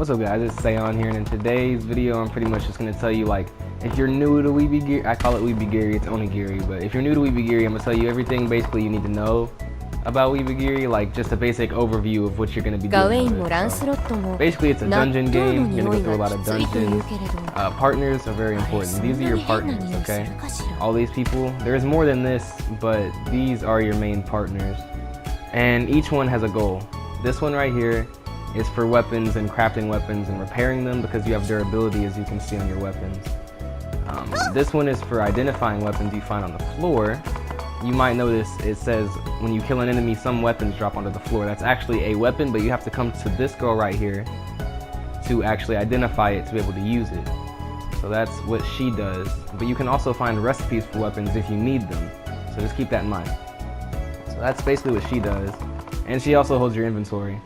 What's up guys, it's Sayon here, and in today's video I'm pretty much just going to tell you, like, if you're new to Weebigiri, I call it Weebigiri, it's Onigiri, but if you're new to Weebigiri, I'm going to tell you everything basically you need to know about Weebigiri, like just a basic overview of what you're going to be doing with it. So, basically it's a dungeon game, you're going to go through a lot of dungeons. Partners are very important. These are your partners, okay? All these people, there's more than this, but these are your main partners. And each one has a goal. This one right here is for weapons and crafting weapons and repairing them because you have durability, as you can see on your weapons. This one is for identifying weapons you find on the floor. You might notice it says when you kill an enemy, some weapons drop onto the floor. That's actually a weapon, but you have to come to this girl right here to actually identify it to be able to use it. So that's what she does. But you can also find recipes for weapons if you need them. So just keep that in mind. So that's basically what she does. And she also holds your inventory.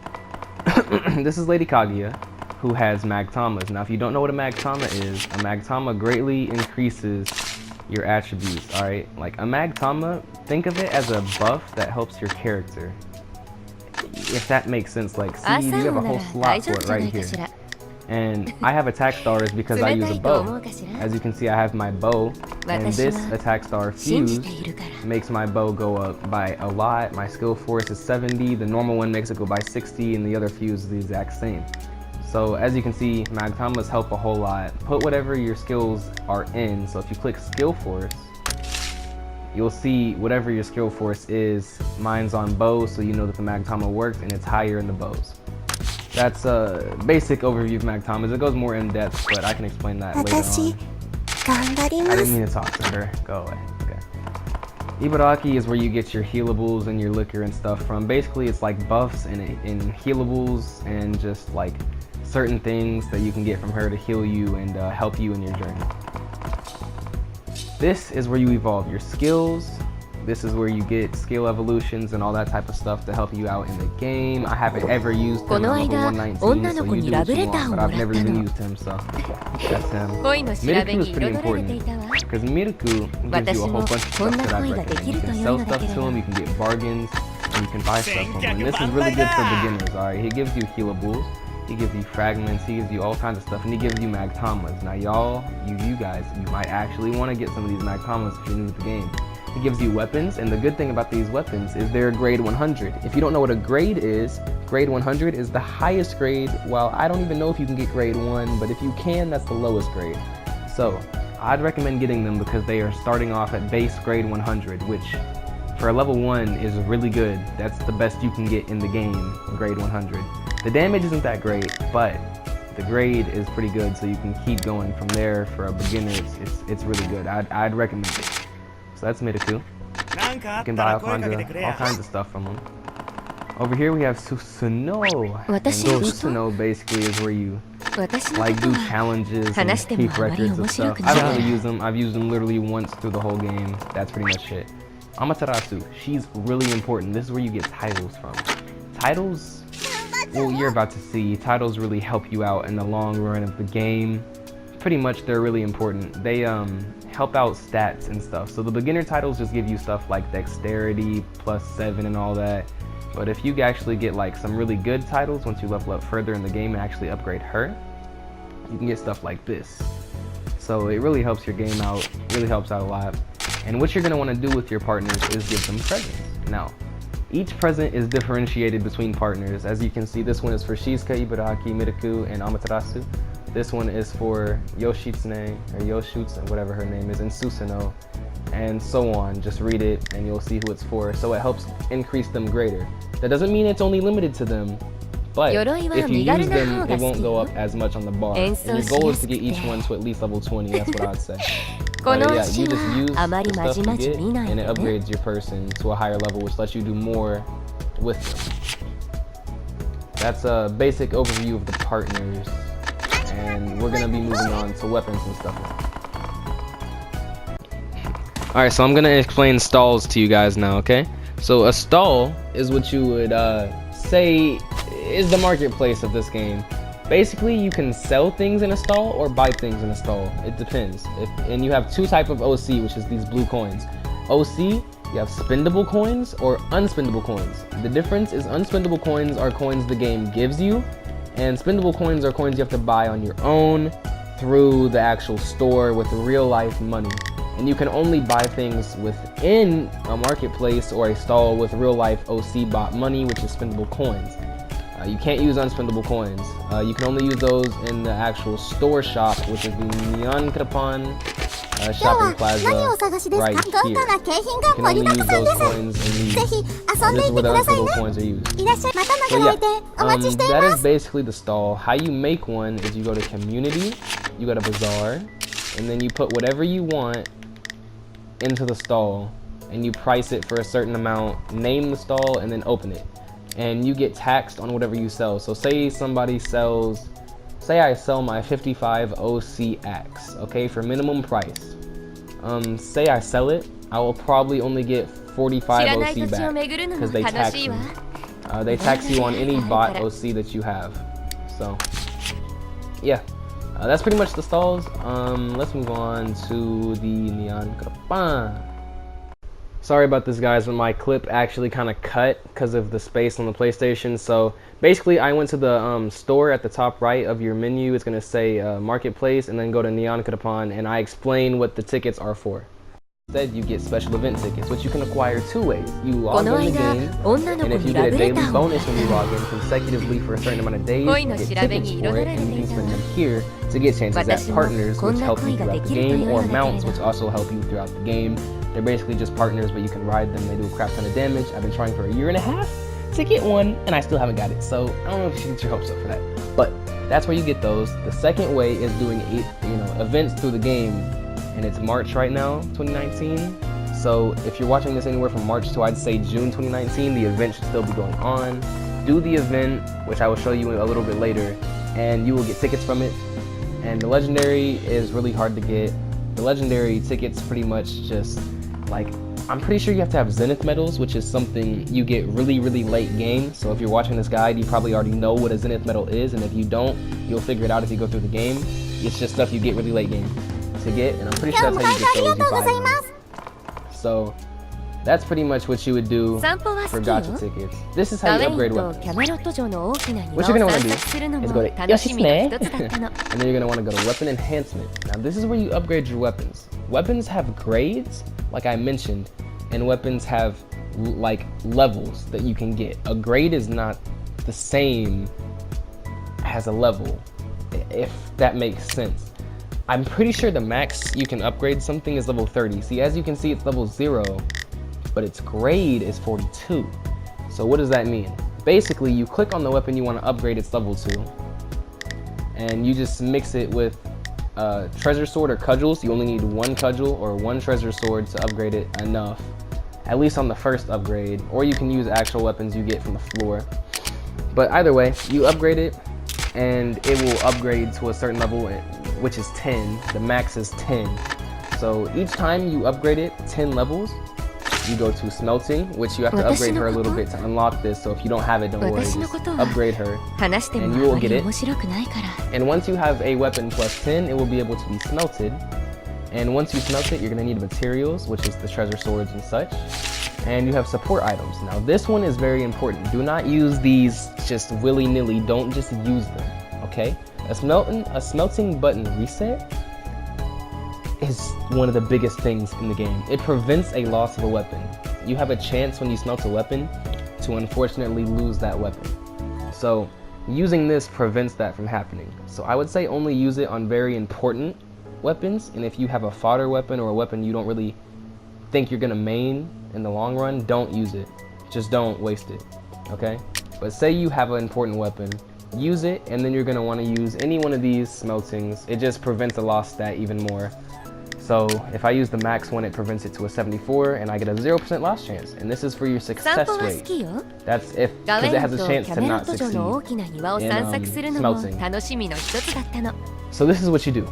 This is Lady Kaguya, who has Magtamas. Now if you don't know what a Magtama is, a Magtama greatly increases your attributes, alright? Like a Magtama, think of it as a buff that helps your character. If that makes sense, like see, you have a whole slot for it right here. And I have attack stars because I use a bow. As you can see, I have my bow, and this attack star fuse makes my bow go up by a lot. My skill force is 70, the normal one makes it go by 60, and the other fuse is the exact same. So as you can see, Magtamas help a whole lot. Put whatever your skills are in, so if you click skill force, you'll see whatever your skill force is. Mine's on bows, so you know that the Magtama works, and it's higher in the bows. That's a basic overview of Magtamas. It goes more in depth, but I can explain that later on. I didn't mean to talk to her. Go away. Okay. Ibaraki is where you get your healables and your liquor and stuff from. Basically, it's like buffs and healables and just like certain things that you can get from her to heal you and help you in your journey. This is where you evolve your skills. This is where you get skill evolutions and all that type of stuff to help you out in the game. I haven't ever used him on level 119, so you do what you want, but I've never even used him, so that's him. Miraku is pretty important, because Miraku gives you a whole bunch of stuff that I recommend. You can sell stuff to him, you can get bargains, and you can buy stuff from him. And this is really good for beginners, alright? He gives you healables, he gives you fragments, he gives you all kinds of stuff, and he gives you Magtamas. Now y'all, you guys, you might actually want to get some of these Magtamas if you're new to the game. He gives you weapons, and the good thing about these weapons is they're grade 100. If you don't know what a grade 100 is the highest grade. Well, I don't even know if you can get grade 1, but if you can, that's the lowest grade. So I'd recommend getting them because they are starting off at base grade 100, which for a level 1 is really good. That's the best you can get in the game, grade 100. The damage isn't that great, but the grade is pretty good, so you can keep going from there. For a beginner, it's really good. I'd recommend it. So that's Miraku. You can buy all kinds of stuff from him. Over here we have Susanoo. And Susanoo basically is where you like do challenges and keep records of stuff. I don't really use them. I've used them literally once through the whole game. That's pretty much it. Amaterasu, she's really important. This is where you get titles from. Titles, well, you're about to see. Titles really help you out in the long run of the game. Pretty much they're really important. They help out stats and stuff. So the beginner titles just give you stuff like dexterity +7 and all that. But if you actually get like some really good titles, once you level up further in the game and actually upgrade her, you can get stuff like this. So it really helps your game out, really helps out a lot. And what you're going to want to do with your partners is give them presents. Now, each present is differentiated between partners. As you can see, this one is for Shizuka, Ibaraki, Miraku, and Amaterasu. This one is for Yoshitsune, or Yoshutsu, whatever her name is, and Susanoo, and so on. Just read it and you'll see who it's for. So it helps increase them greater. That doesn't mean it's only limited to them, but if you use them, it won't go up as much on the bar. And your goal is to get each one to at least level 20, that's what I'd say. But yeah, you just use the stuff you get, and it upgrades your person to a higher level, which lets you do more with them. That's a basic overview of the partners. And we're gonna be moving on to weapons and stuff now. Alright, so I'm gonna explain stalls to you guys now, okay? So a stall is what you would say is the marketplace of this game. Basically, you can sell things in a stall or buy things in a stall. It depends. And you have two types of OC, which is these blue coins. OC, you have spendable coins or unspendable coins. The difference is unspendable coins are coins the game gives you, And spendable coins are coins you have to buy on your own through the actual store with real life money. And you can only buy things within a marketplace or a stall with real life OC bot money, which is spendable coins. You can't use unspendable coins. You can only use those in the actual store shop, which is the Nyan-Karapan shopping plaza right here. You can only use those coins in these. This is where the unspendable coins are used. So yeah, that is basically the stall. How you make one is you go to community, you go to bazaar, and then you put whatever you want into the stall, and you price it for a certain amount, name the stall, and then open it. And you get taxed on whatever you sell. So say somebody sells, say I sell my 55 OC axe, okay, for minimum price. Say I sell it, I will probably only get 45 OC back because they tax me. They tax you on any bot OC that you have. So yeah, that's pretty much the stalls. Let's move on to the Nyan-Karapan. Sorry about this, guys, but my clip actually kind of cut because of the space on the PlayStation. So basically, I went to the store at the top right of your menu. It's going to say Marketplace, and then go to Nyan-Karapan, and I explain what the tickets are for. Instead, you get special event tickets, which you can acquire two ways. You log in the game, and if you get a daily bonus when you log in consecutively for a certain amount of days, you get tickets for it, and you can spend them here to get chances at partners, which help you throughout the game, or mounts, which also help you throughout the game. They're basically just partners, but you can ride them. They do a crap ton of damage. I've been trying for a year and a half to get one, and I still haven't got it. So I don't know if you should get your hopes up for that. But that's where you get those. The second way is doing events through the game, and it's March right now, 2019. So if you're watching this anywhere from March to, I'd say, June 2019, the event should still be going on. Do the event, which I will show you a little bit later, and you will get tickets from it. And the legendary is really hard to get. The legendary tickets pretty much just, like, I'm pretty sure you have to have Zenith medals, which is something you get really, really late game. So if you're watching this guide, you probably already know what a Zenith medal is, and if you don't, you'll figure it out if you go through the game. It's just stuff you get really late game to get, and I'm pretty sure that's how you get those. You buy them. So that's pretty much what you would do for gacha tickets. This is how you upgrade weapons. What you're going to want to do is go to Yoshitsune, and then you're going to want to go to weapon enhancement. Now this is where you upgrade your weapons. Weapons have grades, like I mentioned, and weapons have like levels that you can get. A grade is not the same as a level, if that makes sense. I'm pretty sure the max you can upgrade something is level 30. See, as you can see, it's level 0, but its grade is 42. So what does that mean? Basically, you click on the weapon you want to upgrade its level to, and you just mix it with treasure sword or cudgels. You only need one cudgel or one treasure sword to upgrade it enough, at least on the first upgrade, or you can use actual weapons you get from the floor. But either way, you upgrade it, and it will upgrade to a certain level, which is 10. The max is 10. So each time you upgrade it 10 levels, you go to smelting, which you have to upgrade her a little bit to unlock this. So if you don't have it, don't worry, just upgrade her and you will get it. And once you have a weapon plus 10, it will be able to be smelted. And once you smelt it, you're going to need materials, which is the treasure swords and such. And you have support items. Now this one is very important. Do not use these just willy-nilly. Don't just use them, okay? A smelting button reset is one of the biggest things in the game. It prevents a loss of a weapon. You have a chance when you smelt a weapon to unfortunately lose that weapon. So using this prevents that from happening. So I would say only use it on very important weapons, and if you have a fodder weapon or a weapon you don't really think you're gonna main in the long run, don't use it. Just don't waste it, okay? But say you have an important weapon, use it, and then you're gonna wanna use any one of these smeltings. It just prevents a loss stat even more. So if I use the max one, it prevents it to a 74, and I get a 0% loss chance. And this is for your success rate. That's because it has a chance to not succeed in smelting. So this is what you do.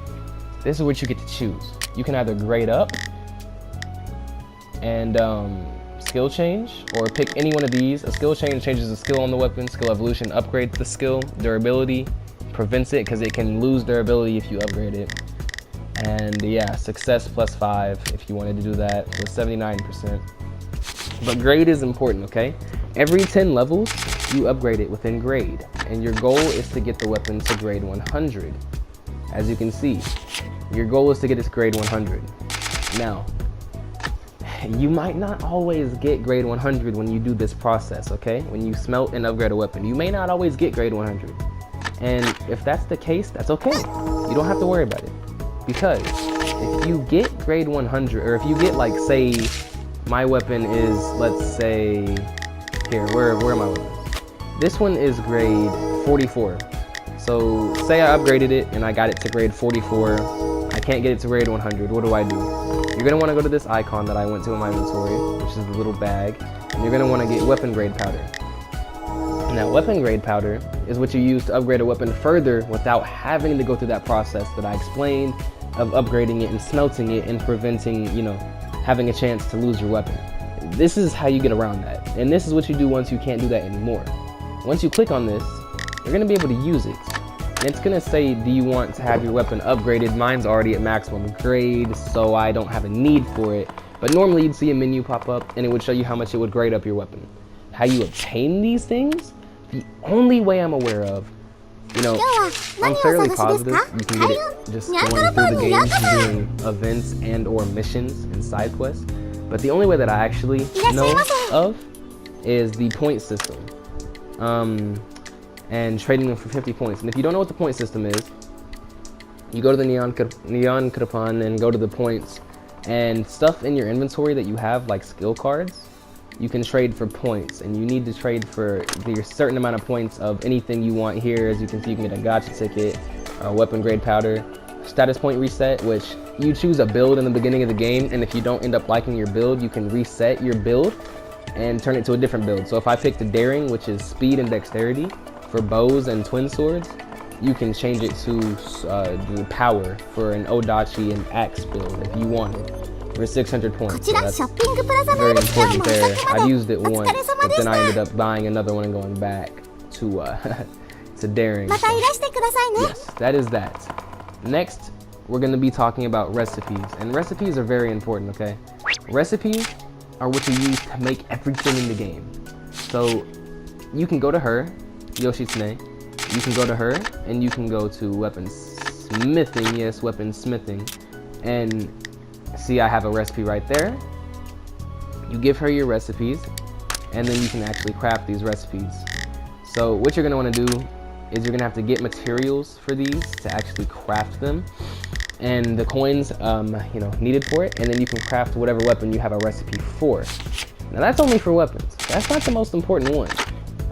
This is what you get to choose. You can either grade up and skill change, or pick any one of these. A skill change changes the skill on the weapon. Skill evolution upgrades the skill. Durability prevents it because it can lose durability if you upgrade it. And yeah, success plus 5 if you wanted to do that was 79%. But grade is important, okay? Every 10 levels, you upgrade it within grade. and your goal is to get the weapon to grade 100. As you can see, your goal is to get it to grade 100. Now, you might not always get grade 100 when you do this process, okay? When you smelt and upgrade a weapon, you may not always get grade 100. And if that's the case, that's okay. You don't have to worry about it. Because if you get grade 100, or if you get, like, say, my weapon is, let's say, here, where are my weapons? This one is grade 44. So say I upgraded it and I got it to grade 44. I can't get it to grade 100. What do I do? You're going to want to go to this icon that I went to in my inventory, which is the little bag, and you're going to want to get weapon grade powder. Now, weapon grade powder is what you use to upgrade a weapon further without having to go through that process that I explained of upgrading it and smelting it and preventing, you know, having a chance to lose your weapon. This is how you get around that, and this is what you do once you can't do that anymore. Once you click on this, you're going to be able to use it. And it's going to say, do you want to have your weapon upgraded? Mine's already at maximum grade, so I don't have a need for it. But normally you'd see a menu pop up and it would show you how much it would grade up your weapon. How you obtain these things? The only way I'm aware of, you know, I'm fairly positive you can get it just going through the game, doing events and or missions and side quests. But the only way that I actually know of is the point system. And trading them for 50 points. And if you don't know what the point system is, you go to the neon Krapan and go to the points, and stuff in your inventory that you have, like skill cards, you can trade for points, and you need to trade for your certain amount of points of anything you want here. As you can see, you can get a gacha ticket, weapon grade powder, status point reset, which you choose a build in the beginning of the game, and if you don't end up liking your build, you can reset your build and turn it to a different build. So if I picked the daring, which is speed and dexterity, for bows and twin swords, you can change it to the power for an Odachi and axe build if you want it for 600 points. So that's very important there. I've used it once, but then I ended up buying another one and going back to daring. So, yes, that is that. Next, we're going to be talking about recipes, and recipes are very important, okay? Recipes are what you use to make everything in the game. So you can go to her, Yoshitsune, you can go to her, and you can go to weaponsmithing, yes, weaponsmithing, and see I have a recipe right there. You give her your recipes, and then you can actually craft these recipes. So what you're going to want to do is you're going to have to get materials for these to actually craft them, and the coins you know, needed for it, and then you can craft whatever weapon you have a recipe for. Now that's only for weapons. That's not the most important one.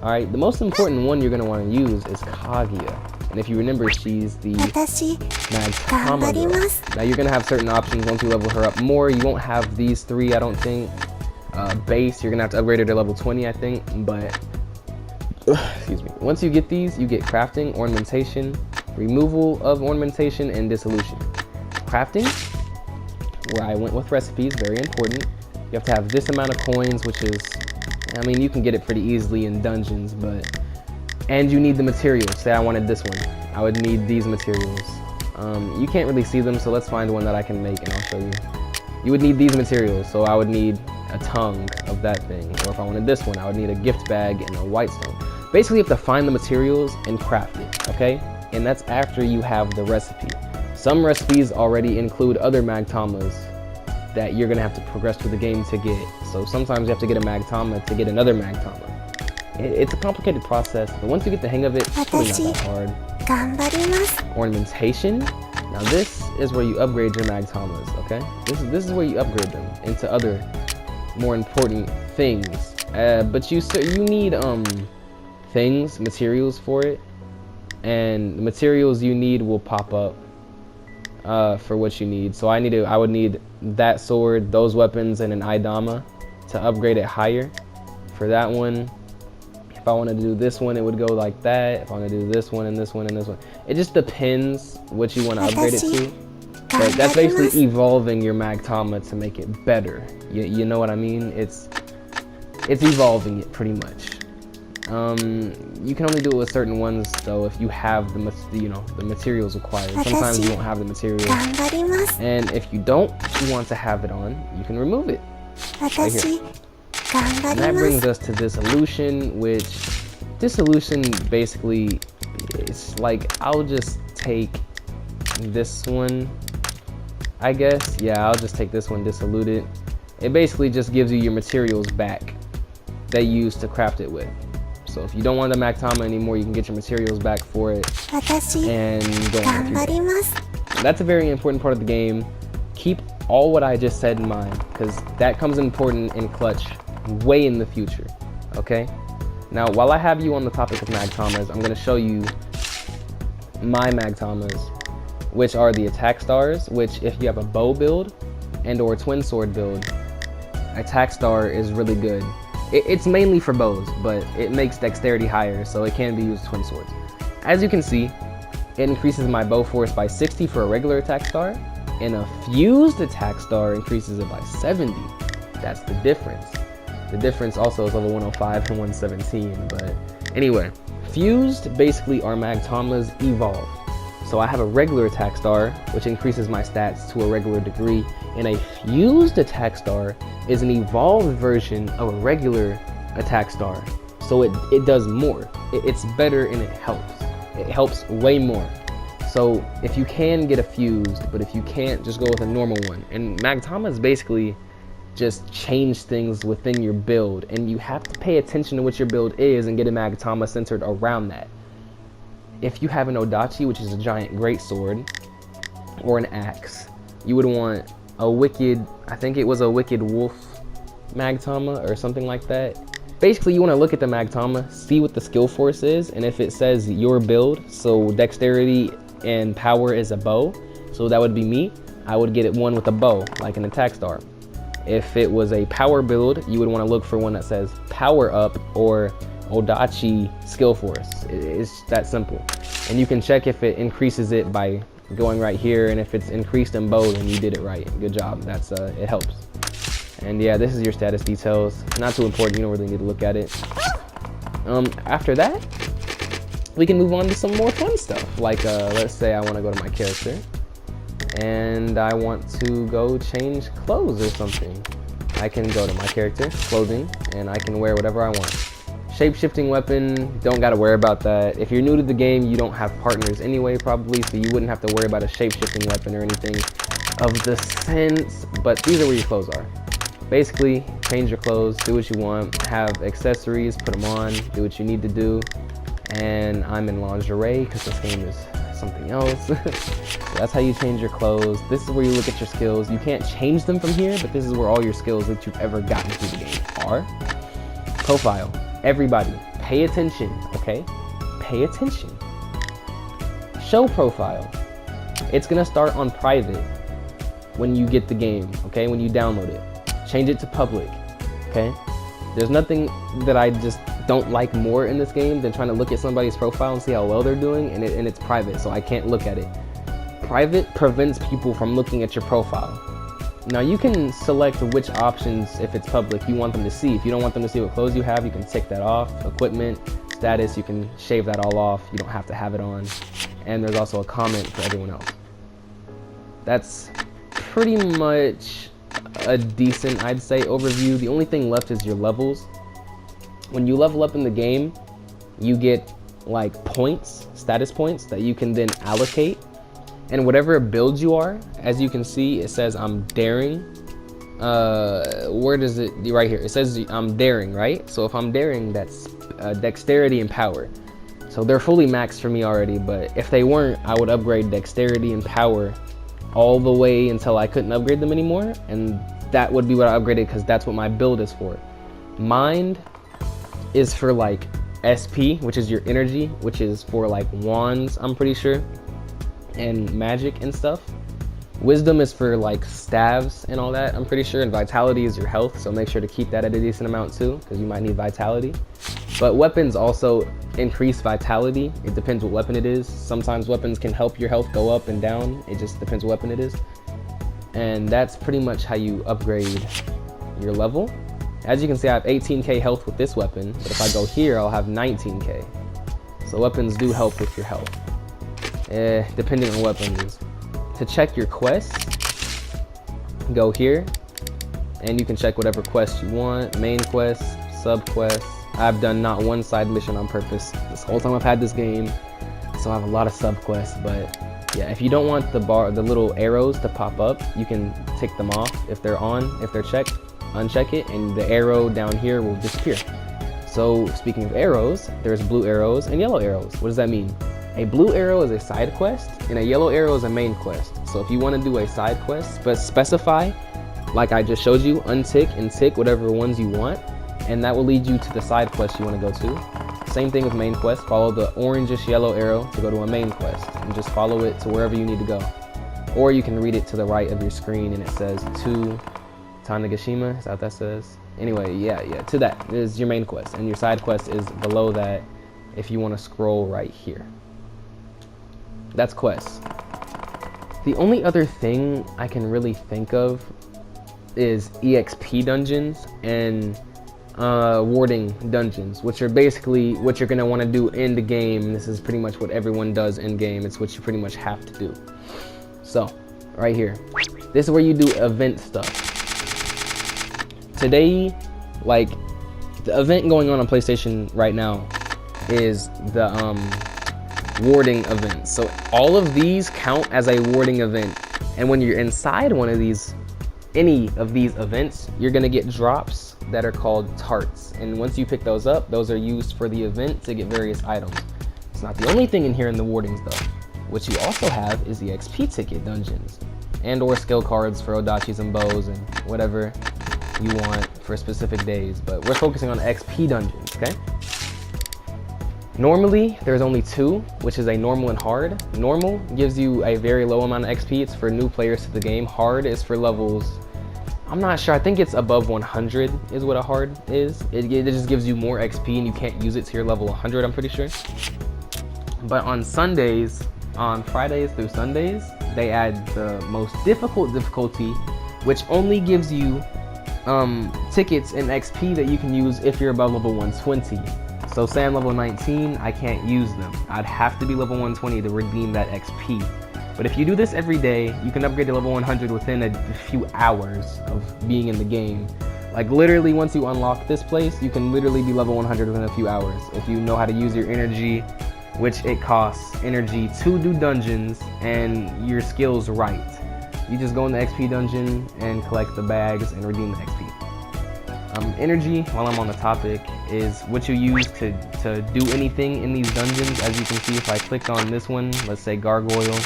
Alright, the most important one you're going to want to use is Kaguya. And if you remember, she's the Magtama girl. Now you're going to have certain options once you level her up more. You won't have these three, I don't think. Base, you're going to have to upgrade her to level 20, I think. But, excuse me. Once you get these, you get crafting, ornamentation, removal of ornamentation, and dissolution. Crafting, where I went with recipes, very important. You have to have this amount of coins, which is, I mean, you can get it pretty easily in dungeons, but, and you need the materials. Say I wanted this one, I would need these materials. You can't really see them, so let's find one that I can make and I'll show you. You would need these materials, so I would need a tongue of that thing, or if I wanted this one, I would need a gift bag and a white stone. Basically, you have to find the materials and craft it, okay? And that's after you have the recipe. Some recipes already include other Magtamas that you're gonna have to progress through the game to get. So sometimes you have to get a Magtama to get another Magtama. It's a complicated process, but once you get the hang of it, it's really not that hard. Ornamentation. Now this is where you upgrade your Magtamas, okay? This is where you upgrade them into other more important things. But you need things, materials for it, and the materials you need will pop up for what you need. So I would need that sword, those weapons, and an Aidama to upgrade it higher. For that one, if I wanted to do this one, it would go like that. If I want to do this one and this one and this one, it just depends what you want to upgrade it to. But that's basically evolving your Magtama to make it better. You know what I mean? It's evolving it pretty much. You can only do it with certain ones though if you have the materials required. Sometimes you won't have the materials, and if you don't want to have it on, you can remove it right here. And that brings us to dissolution, which Dissolution basically, it's like, I'll just take this one, I guess. Yeah, I'll just take this one, dissolute it. It basically just gives you your materials back that you used to craft it with. So if you don't want the Magtama anymore, you can get your materials back for it and go on with your day. That's a very important part of the game. Keep all what I just said in mind, because that comes important in clutch way in the future, okay? Now, while I have you on the topic of Magtamas, I'm going to show you my Magtamas, which are the attack stars, which if you have a bow build and or twin sword build, attack star is really good. It's mainly for bows, but it makes dexterity higher, so it can be used twin swords. As you can see, it increases my bow force by 60 for a regular attack star, and a fused attack star increases it by 70. That's the difference. The difference also is level 105 and 117, but anyway, fused basically are Magtamas evolved. So I have a regular attack star, which increases my stats to a regular degree, and a fused attack star is an evolved version of a regular attack star. So it does more. It's better and it helps. It helps way more. So if you can get a fused, but if you can't, just go with a normal one. And Magtamas basically just change things within your build, and you have to pay attention to what your build is and get a Magtama centered around that. If you have an Odachi, which is a giant greatsword, or an axe, you would want a wicked, I think it was a wicked wolf Magtama or something like that. Basically, you want to look at the Magtama, see what the skill force is, and if it says your build, so dexterity and power is a bow, so that would be me, I would get it one with a bow, like an attack star. If it was a power build, you would want to look for one that says power up or Odachi skill force. It's that simple. And you can check if it increases it by going right here, and if it's increased in bow, then you did it right. Good job. That's it helps. And yeah, this is your status details. Not too important, you don't really need to look at it. After that, we can move on to some more fun stuff. Like let's say I want to go to my character and I want to go change clothes or something. I can go to my character, clothing, and I can wear whatever I want. Shape-shifting weapon, don't gotta worry about that. If you're new to the game, you don't have partners anyway probably, so you wouldn't have to worry about a shape-shifting weapon or anything of the sense, but these are where your clothes are. Basically, change your clothes, do what you want, have accessories, put them on, do what you need to do. And I'm in lingerie because this game is something else. So that's how you change your clothes. This is where you look at your skills. You can't change them from here, but this is where all your skills that you've ever gotten through the game are. Profile. Everybody, pay attention, okay? Pay attention. Show profile. It's gonna start on private when you get the game, okay? When you download it. Change it to public, okay? There's nothing that I just don't like more in this game than trying to look at somebody's profile and see how well they're doing, and it's private, so I can't look at it. Private prevents people from looking at your profile. Now you can select which options, if it's public, you want them to see. If you don't want them to see what clothes you have, you can tick that off. Equipment, status, you can shave that all off. You don't have to have it on. And there's also a comment for everyone else. That's pretty much a decent, I'd say, overview. The only thing left is your levels. When you level up in the game, you get like points, status points that you can then allocate. And whatever build you are, as you can see, it says I'm daring. Where does it, right here, it says I'm daring, right? So if I'm daring, that's dexterity and power. So they're fully maxed for me already, but if they weren't, I would upgrade dexterity and power all the way until I couldn't upgrade them anymore. And that would be what I upgraded because that's what my build is for. Mind is for like SP, which is your energy, which is for like wands, I'm pretty sure, and magic and stuff. Wisdom is for like staves and all that, I'm pretty sure, and vitality is your health, so make sure to keep that at a decent amount too, because you might need vitality. But weapons also increase vitality. It depends what weapon it is. Sometimes weapons can help your health go up and down. It just depends what weapon it is. And that's pretty much how you upgrade your level. As you can see, I have 18k health with this weapon, but if I go here, I'll have 19k. So weapons do help with your health, depending on weapons. To check your quests, go here, and you can check whatever quest you want, main quests, sub quests. I've done not one side mission on purpose this whole time I've had this game, so I have a lot of subquests. But yeah, if you don't want the little arrows to pop up, you can tick them off. If they're on, if they're checked, uncheck it, and the arrow down here will disappear. So speaking of arrows, there's blue arrows and yellow arrows. What does that mean? A blue arrow is a side quest, and a yellow arrow is a main quest. So if you want to do a side quest, but specify, like I just showed you, untick and tick whatever ones you want, and that will lead you to the side quest you want to go to. Same thing with main quest. Follow the orangish yellow arrow to go to a main quest, and just follow it to wherever you need to go. Or you can read it to the right of your screen, and it says to Tanegashima. Is that what that says? Anyway, yeah, to that is your main quest, and your side quest is below that if you want to scroll right here. That's quests. The only other thing I can really think of is EXP dungeons and warding dungeons, which are basically what you're going to want to do in the game. This is pretty much what everyone does in game. It's what you pretty much have to do. So, right here. This is where you do event stuff. Today, like, the event going on PlayStation right now is the warding event. So all of these count as a warding event, and when you're inside one of these, any of these events, you're gonna get drops that are called tarts, and once you pick those up, those are used for the event to get various items. It's not the only thing in here in the wardings though. What you also have is the XP ticket dungeons and or skill cards for odachis and bows and whatever you want for specific days, but we're focusing on XP dungeons, okay? Normally, there's only two, which is a normal and hard. Normal gives you a very low amount of XP. It's for new players to the game. Hard is for levels, I'm not sure, I think it's above 100 is what a hard is. It just gives you more XP and you can't use it to your level 100, I'm pretty sure. But on Sundays, on Fridays through Sundays, they add the most difficult difficulty, which only gives you tickets and XP that you can use if you're above level 120. So say I'm level 19, I can't use them. I'd have to be level 120 to redeem that XP. But if you do this every day, you can upgrade to level 100 within a few hours of being in the game. Like literally once you unlock this place, you can literally be level 100 within a few hours if you know how to use your energy, which it costs energy to do dungeons, and your skills right. You just go in the XP dungeon and collect the bags and redeem the XP. Energy, while I'm on the topic, is what you use to do anything in these dungeons. As you can see, if I clicked on this one, let's say Gargoyle,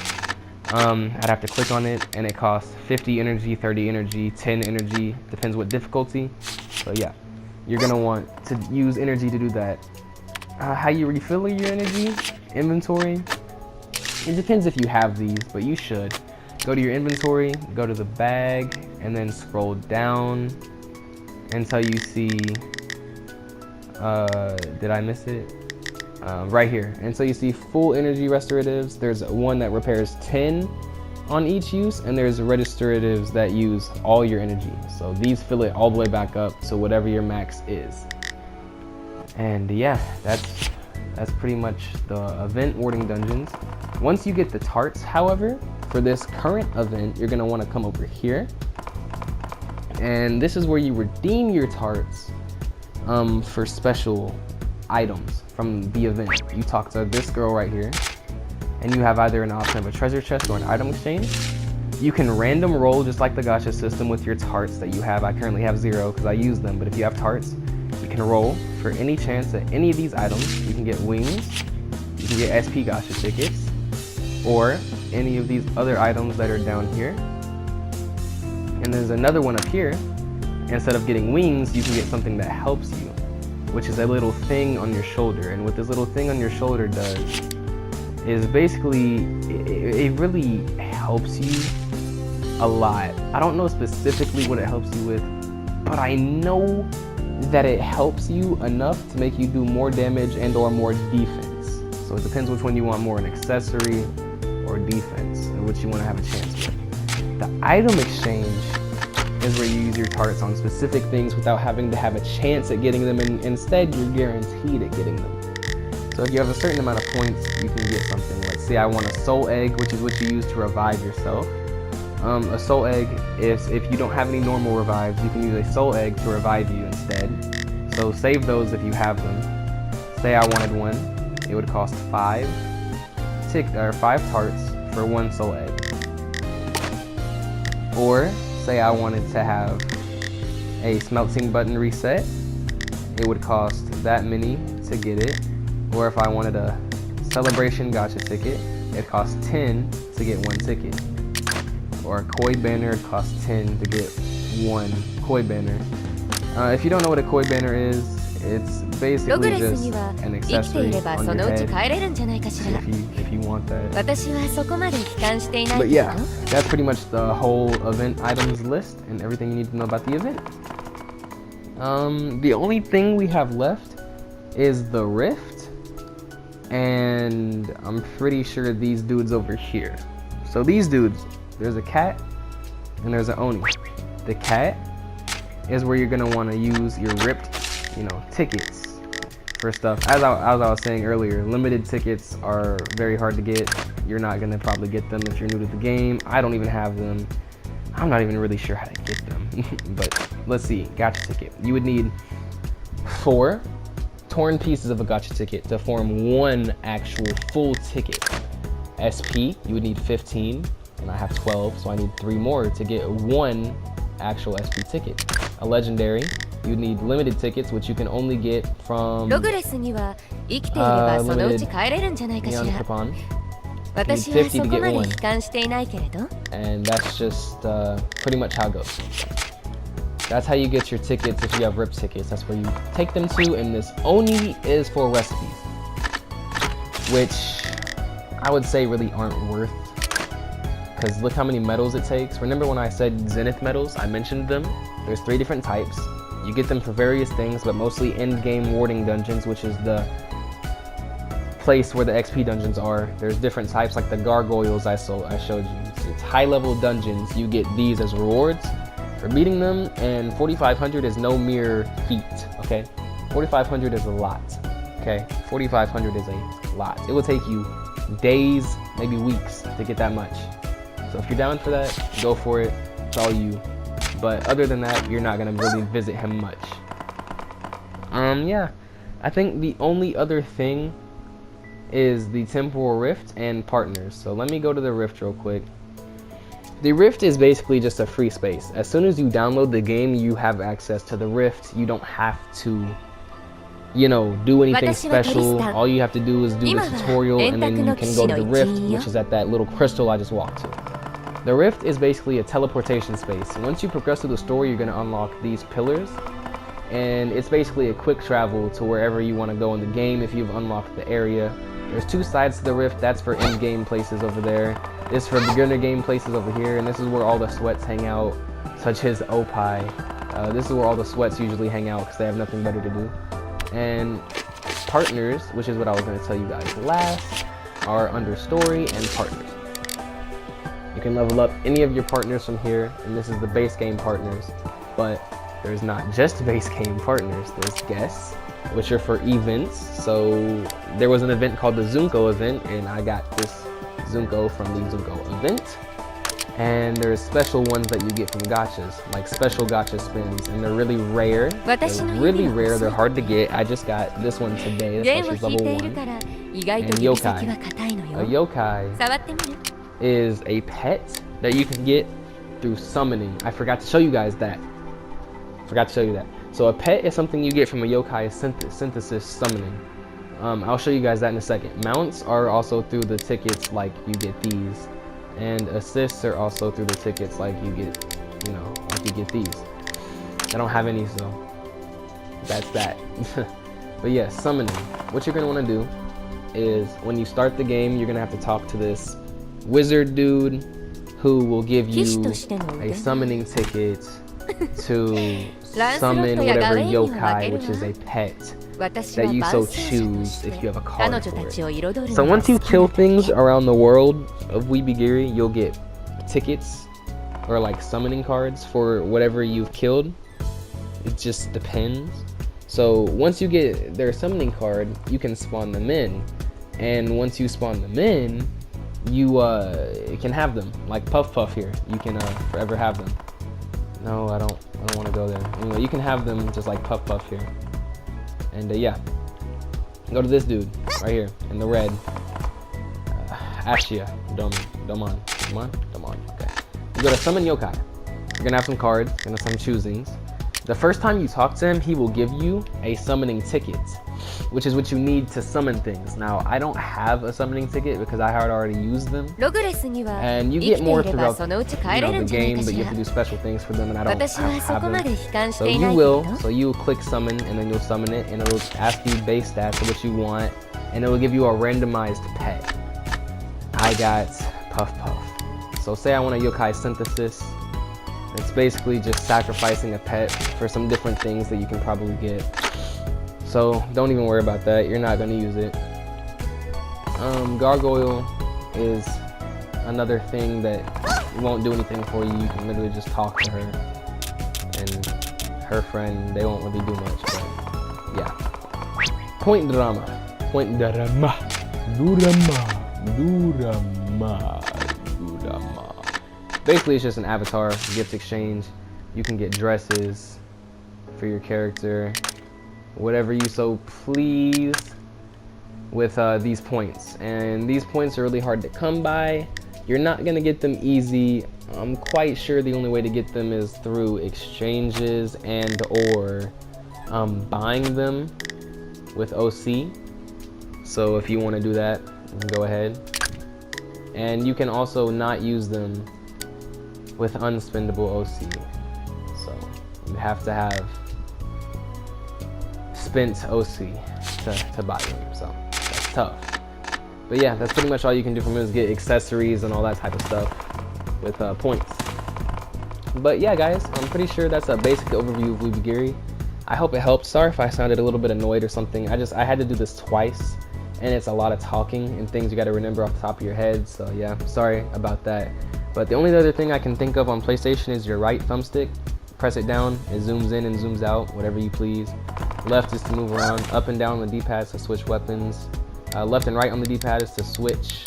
I'd have to click on it, and it costs 50 energy, 30 energy, 10 energy, depends what difficulty. So yeah, you're gonna want to use energy to do that. How you refill your energy? Inventory? It depends if you have these, but you should. Go to your inventory, go to the bag, and then scroll down until you see, did I miss it? Right here. And so you see full energy restoratives. There's one that repairs 10 on each use, and there's restoratives that use all your energy. So these fill it all the way back up to whatever your max is. And yeah, that's pretty much the event warding dungeons. Once you get the tarts, however, for this current event, you're gonna wanna come over here. And this is where you redeem your tarts for special items from the event. You talk to this girl right here, and you have either an option of a treasure chest or an item exchange. You can random roll just like the gacha system with your tarts that you have. I currently have 0 because I use them, but if you have tarts, you can roll for any chance at any of these items. You can get wings, you can get SP gacha tickets, or any of these other items that are down here. And there's another one up here. Instead of getting wings, you can get something that helps you, which is a little thing on your shoulder. And what this little thing on your shoulder does is basically, it really helps you a lot. I don't know specifically what it helps you with, but I know that it helps you enough to make you do more damage and or more defense. So it depends which one you want more, an accessory or defense, and which you want to have a chance with. The item exchange is where you use your tarts on specific things without having to have a chance at getting them, and instead you're guaranteed at getting them. So if you have a certain amount of points, you can get something. Let's say I want a soul egg, which is what you use to revive yourself. A soul egg is, if you don't have any normal revives, you can use a soul egg to revive you instead. So save those if you have them. Say I wanted one, it would cost 5 tarts for 1 soul egg. Or say I wanted to have a smelting button reset, it would cost that many to get it. Or if I wanted a celebration gacha ticket, it costs 10 to get 1 ticket. Or a koi banner, it costs 10 to get 1 koi banner. If you don't know what a koi banner is, it's basically just an accessory on your head if you want that. But yeah, that's pretty much the whole event items list and everything you need to know about the event. The only thing we have left is the rift, and I'm pretty sure these dudes over here. So these dudes, there's a cat and there's an Oni. The cat is where you're gonna want to use your ripped, tickets for stuff. As I was saying earlier, limited tickets are very hard to get. You're not gonna probably get them if you're new to the game. I don't even have them. I'm not even really sure how to get them. But let's see, gacha ticket. You would need 4 torn pieces of a gacha ticket to form 1 actual full ticket. SP, you would need 15, and I have 12, so I need 3 more to get 1 actual SP ticket. A legendary, you need limited tickets, which you can only get from limited neon coupon. You need 50 to get 1. And that's just pretty much how it goes. That's how you get your tickets if you have RIP tickets. That's where you take them to, and this Oni is for recipes, which I would say really aren't worth, because look how many medals it takes. Remember when I said Zenith medals, I mentioned them. There's 3 different types. You get them for various things, but mostly end-game warding dungeons, which is the place where the XP dungeons are. There's different types, like the Gargoyles I showed you. So it's high-level dungeons. You get these as rewards for beating them, and 4,500 is no mere feat, okay? 4,500 is a lot, okay? 4,500 is a lot. It will take you days, maybe weeks to get that much. So if you're down for that, go for it. It's all you. But other than that, you're not gonna really visit him much. Yeah, I think the only other thing is the Temporal Rift and partners. So let me go to the Rift real quick. The Rift is basically just a free space. As soon as you download the game, you have access to the Rift. You don't have to, do anything special. All you have to do is do the tutorial, and then you can go to the Rift, which is at that little crystal I just walked to. The Rift is basically a teleportation space. Once you progress through the story, you're going to unlock these pillars, and it's basically a quick travel to wherever you want to go in the game if you've unlocked the area. There's 2 sides to the Rift. That's for end-game places over there. This is for beginner game places over here, and this is where all the sweats hang out, such as Yōkai. This is where all the sweats usually hang out because they have nothing better to do. And partners, which is what I was going to tell you guys last, are under story and partners. You can level up any of your partners from here, and this is the base game partners. But there's not just base game partners, there's guests, which are for events. So there was an event called the Zunko event, and I got this Zunko from the Zunko event. And there's special ones that you get from gachas, like special gacha spins, and they're really rare. They're hard to get. I just got this one today. That's actually level 1. And Yokai. A Yokai is a pet that you can get through summoning. I forgot to show you guys that. So a pet is something you get from a Yokai synthesis summoning. I'll show you guys that in a second. Mounts are also through the tickets, like you get these. And assists are also through the tickets, like you get, like you get these. I don't have any, so that's that. But yeah, summoning. What you're going to want to do is when you start the game, you're going to have to talk to this wizard dude who will give you a summoning ticket to summon whatever Yokai, which is a pet that you so choose if you have a card for it. So once you kill things around the world of Onigiri, you'll get tickets or like summoning cards for whatever you've killed. It just depends. So once you get their summoning card, you can spawn them in, and once you spawn them in, you can have them like Puff here. You can forever have them. No, I don't want to go there. Anyway, you can have them just like Puff here. And yeah, go to this dude right here in the red. Ashia, Domon. Okay. You go to summon Yokai. You're gonna have some cards, gonna have some choosings. The first time you talk to him, he will give you a summoning ticket, which is what you need to summon things. Now, I don't have a summoning ticket because I had already used them. And you get more throughout the game, but you have to do special things for them, and I don't have them. So you will. So you will click summon, and then you'll summon it, and it'll ask you base stats of what you want, and it will give you a randomized pet. I got Puff Puff. So say I want a Yokai synthesis. It's basically just sacrificing a pet for some different things that you can probably get. So don't even worry about that. You're not going to use it. Gargoyle is another thing that won't do anything for you. You can literally just talk to her and her friend. They won't really do much, but yeah. Point drama. Basically, it's just an avatar gift exchange. You can get dresses for your character, whatever you so please, with these points. And these points are really hard to come by. You're not gonna get them easy. I'm quite sure the only way to get them is through exchanges and or buying them with OC. So if you want to do that, you can go ahead. And you can also not use them with unspendable OC. So you have to have spent OC to buy them. So that's tough. But yeah, that's pretty much all you can do from it, is get accessories and all that type of stuff with points. But yeah, guys, I'm pretty sure that's a basic overview of Onigiri. I hope it helped. Sorry if I sounded a little bit annoyed or something. I had to do this twice, and it's a lot of talking and things you got to remember off the top of your head. So yeah, sorry about that. But the only other thing I can think of on PlayStation is your right thumbstick. Press it down, it zooms in and zooms out, whatever you please. Left is to move around, up and down on the D-pad to switch weapons. Left and right on the D-pad is to switch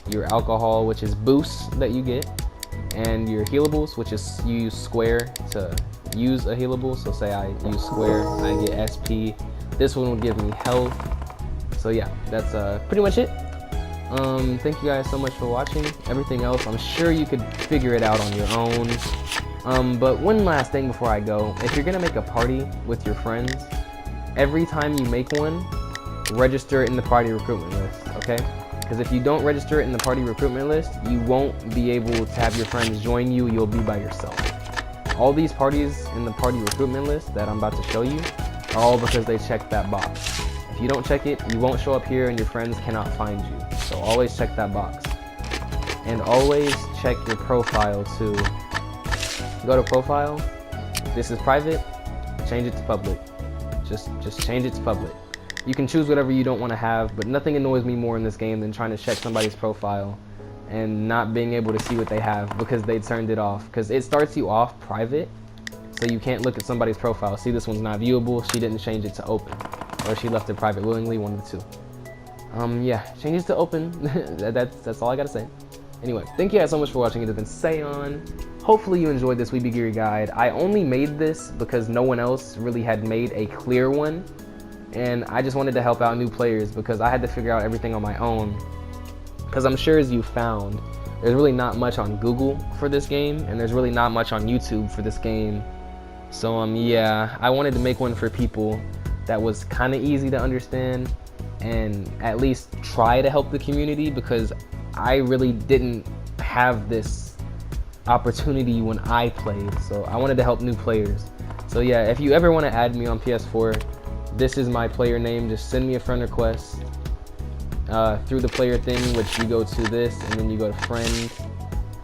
your alcohol, which is boosts that you get, and your healables, which is you use square to use a healable. So say I use square, I get SP. This one will give me health. So yeah, that's pretty much it. Thank you guys so much for watching. Everything else, I'm sure you could figure it out on your own. But one last thing before I go, if you're gonna make a party with your friends, every time you make one, register it in the party recruitment list, okay? Because if you don't register it in the party recruitment list, you won't be able to have your friends join you. You'll be by yourself. All these parties in the party recruitment list that I'm about to show you are all because they checked that box. If you don't check it, you won't show up here and your friends cannot find you. So always check that box. And always check your profile too. Go to profile. This is private. Change it to public. Just change it to public. You can choose whatever you don't want to have, but nothing annoys me more in this game than trying to check somebody's profile and not being able to see what they have because they turned it off. Because it starts you off private, so you can't look at somebody's profile. See, this one's not viewable. She didn't change it to open, or she left it private willingly, one of the two. Yeah, change it to open. That's all I gotta say. Anyway, thank you guys so much for watching. It has been Seon. Hopefully you enjoyed this Onigiri guide. I only made this because no one else really had made a clear one, and I just wanted to help out new players because I had to figure out everything on my own. Because I'm sure, as you found, there's really not much on Google for this game, and there's really not much on YouTube for this game. So yeah, I wanted to make one for people that was kind of easy to understand and at least try to help the community, because I really didn't have this opportunity when I played. So I wanted to help new players. So yeah, if you ever want to add me on PS4, this is my player name. Just send me a friend request through the player thing, which you go to this, and then you go to friend,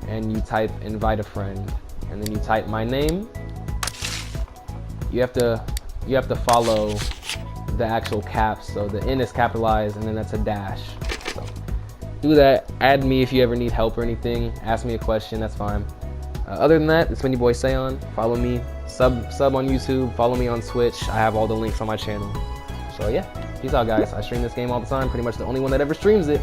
and you type invite a friend, and then you type my name. You have to follow the actual caps. So the N is capitalized, and then that's a dash. So do that. Add me if you ever need help or anything. Ask me a question. That's fine. Other than that, it's been your boy Seon. Follow me. Sub on YouTube. Follow me on Twitch. I have all the links on my channel. So yeah, peace out, guys. I stream this game all the time. Pretty much the only one that ever streams it.